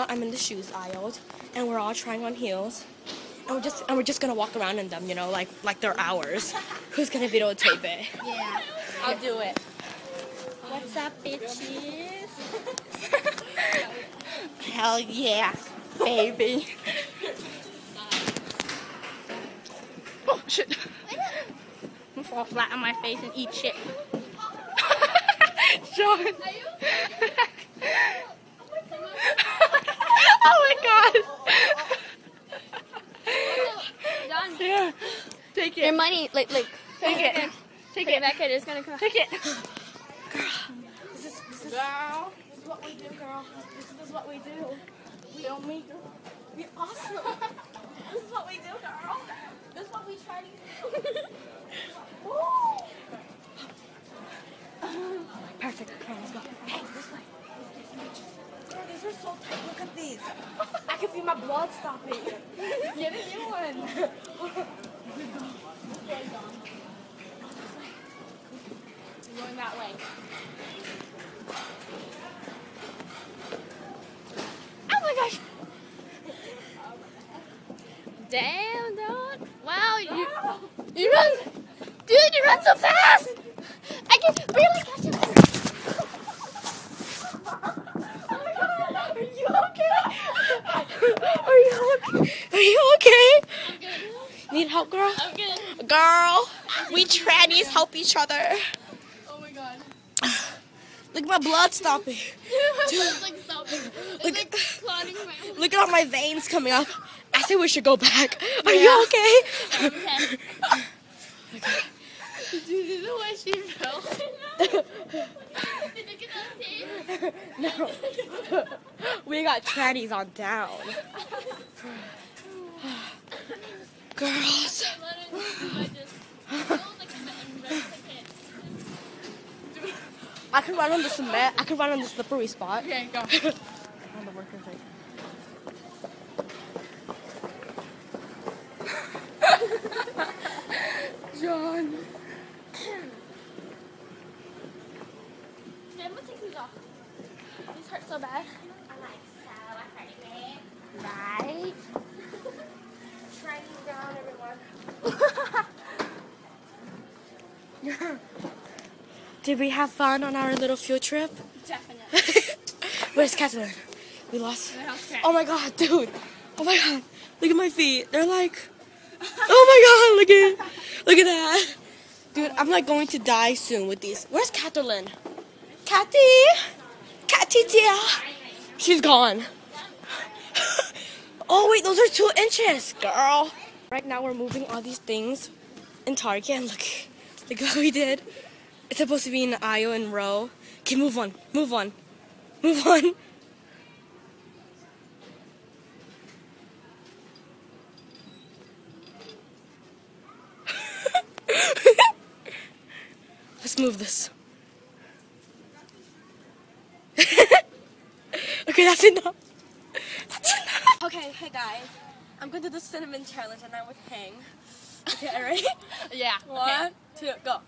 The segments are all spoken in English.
I'm in the shoes aisle, and we're all trying on heels, and we're just gonna walk around in them, you know, like they're ours. Who's gonna videotape it? Yeah, I'll do it. What's up, bitches? Hell yeah, baby. Oh shit! I'm gonna fall flat on my face and eat shit. John. Oh my god. John. Yeah. Take it. Your money, like. Take it. Take it back. It's gonna come. Take it. Girl. This is what we do, girl. This is what we do. We don't make it. We awesome. This is what we do, girl. This is what we try to do. Perfect. Come on, let's go. Hey, this way. Girl, these are so tight. Look at these. I can feel my blood stopping. Get a new one. Okay, Dawn. I'm going that way. Oh my gosh! Damn, Dawn. Wow, you run, dude! You run so fast. I can barely catch you. Are you okay? I'm good. Need help, girl? I'm good. Girl, we trannies help each other. Oh my god. Look at my blood stopping. It's like stopping. It's Look- like clotting my. Look at all my veins coming up. I say we should go back. Are you okay? Okay. Did you see the way she fell? Did you get that tape? No. We got trannies on down. Girls. I can run on the cement. I can run on the slippery spot. Okay, go. On the worker thing. John. Okay, I'm gonna take these off. These hurt so bad. Right. Try these down, everyone. Did we have fun on our little field trip? Definitely. Where's Kathleen? We lost. My house cat. Oh my god, dude. Oh my god. Look at my feet. They're like, oh my god, look at that. Dude, I'm like going to die soon with these. Where's Kathleen? Kathy? Kathy dear. She's gone. Oh wait, those are 2 inches, girl. Right now we're moving all these things in Target, and look what we did. It's supposed to be in aisle and row. Okay, move on. Let's move this. Okay, that's enough. Okay, hey guys. I'm going to do the cinnamon challenge and I'm with Hang. Okay, ready? Yeah. 1, 2, go.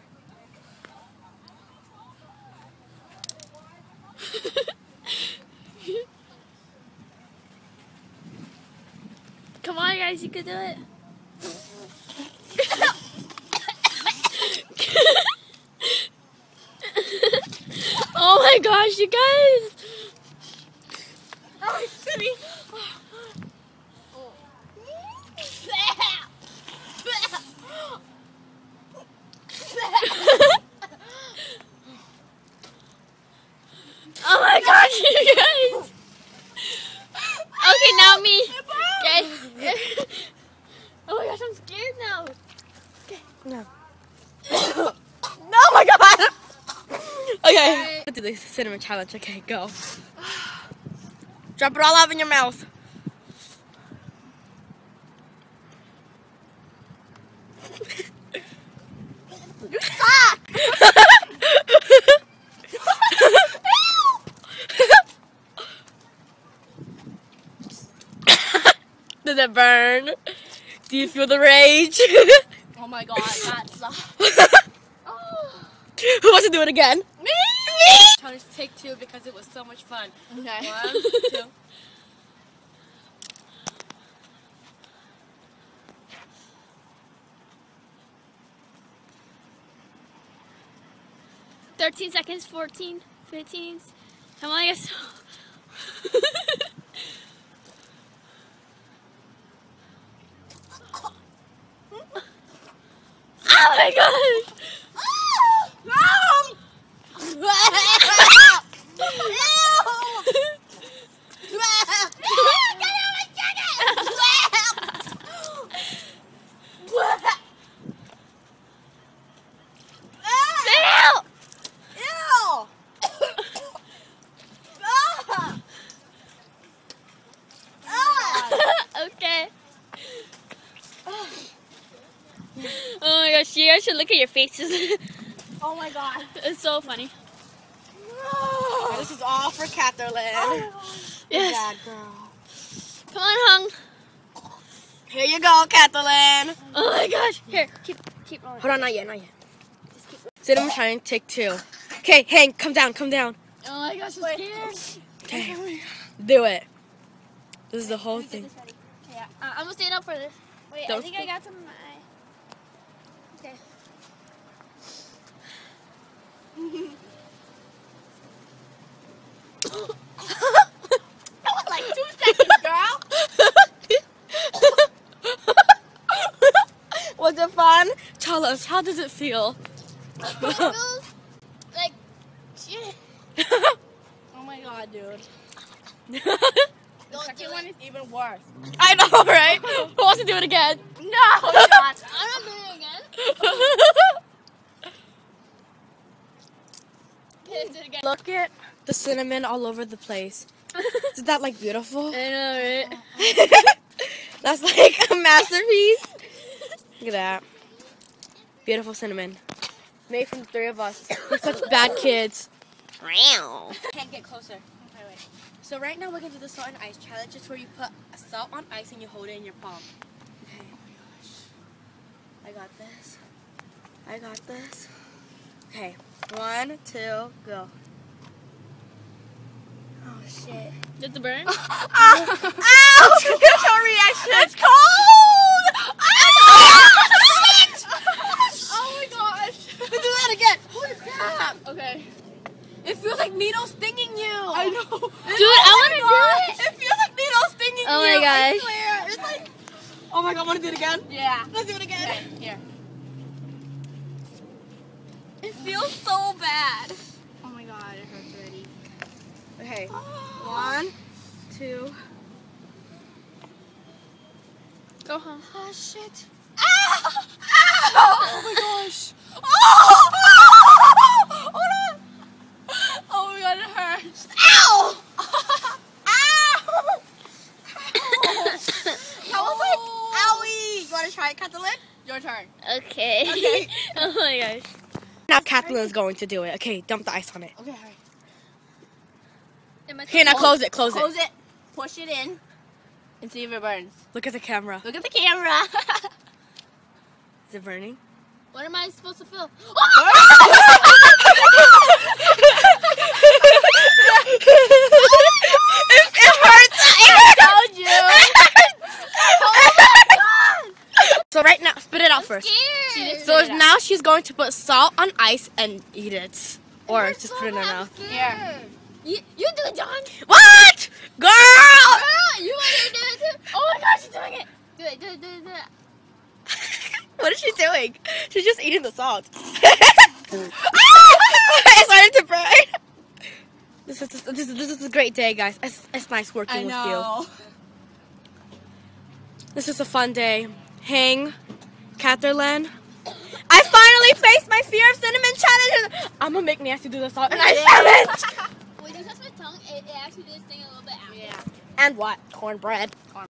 Come on, guys, you can do it. Oh my gosh, you guys! Oh, silly. Oh my gosh, you guys! Okay, now me. Okay. Oh my gosh, I'm scared now. Okay. No. Oh my god! Okay. Let's do the cinnamon challenge. Okay, go. Drop it all out in your mouth. You suck! Does it burn? Do you feel the rage? Oh my god, that sucks. Who wants to do it again? Me! Challenge take 2 because it was so much fun. Okay. 1, 2. 13 seconds, 14, 15. Come on, I guess. Oh my gosh! Okay. Oh my gosh, you guys should look at your faces. Oh my god. It's so funny. Oh, this is all for Catherine. Yes. Bad girl. Come on, Hung. Here you go, Catherine. Oh my gosh. Here, keep rolling. Hold on, not yet. Cinnamon Shine, take 2. Okay, Hank, come down. Oh my gosh, I'm scared. Okay, do it. This is the whole thing. Yeah, I'm gonna stand up for this. Wait, Don't I think I got some in my eye. Okay. That was like 2 seconds, girl. Was it fun? Tell us, how does it feel? It feels like shit. Oh my god, dude. Don't The second do one it. is even worse. I know, right? Who wants to do it again? No, I'm not doing it again. Okay, let's do it again. Look at the cinnamon all over the place. Isn't that like beautiful? I know, right? That's like a masterpiece. Look at that. Beautiful cinnamon. Made from the 3 of us. We're such bad kids. Can't get closer. Okay, wait. So right now we're going to do the salt and ice challenge. It's where you put salt on ice and you hold it in your palm. Okay. Oh my gosh. I got this. I got this. Okay. 1, 2, go. Oh shit. Did the burn? Ow! Your reaction. It's cold! Shit! Oh my gosh. Let's do that again. Holy crap. Okay. It feels like needles stinging you. I know. Dude, I want to do it. It feels like needles stinging Oh you. my gosh. I swear. It's like, oh my god, want to do it again? Yeah. Let's do it again. Okay, here. It feels so bad. Oh my god, it hurts already. Okay. 1, 2. Go home. Oh shit. Ow! Ow! Oh my gosh. Oh! Hold on. Oh my god, it hurts. Ow! Ow! That was like, owie. You want to try it, Kathleen? Your turn. Okay. Okay. Oh my gosh. Now Kathleen's going to do it. Okay, dump the ice on it. Okay, alright. Okay, now close it. Close it, push it in, and see if it burns. Look at the camera. Look at the camera. Is it burning? What am I supposed to feel? It hurts. I told you. So right now, spit it out first. Scared. So now she's going to put salt on ice and eat it. Or just put it in her mouth. Here. You do it, John. What? Girl! You want to do it too? Oh my gosh, she's doing it. Do it. What is she doing? She's just eating the salt. I started to burn. This is a great day, guys. It's nice working with you. This is a fun day. Hang, Catherine. I finally faced my fear of cinnamon challenge. I'm gonna make Nancy do the salt and ice challenge. When you touch my tongue, it actually did sting a little bit out. Yeah. And what? Cornbread.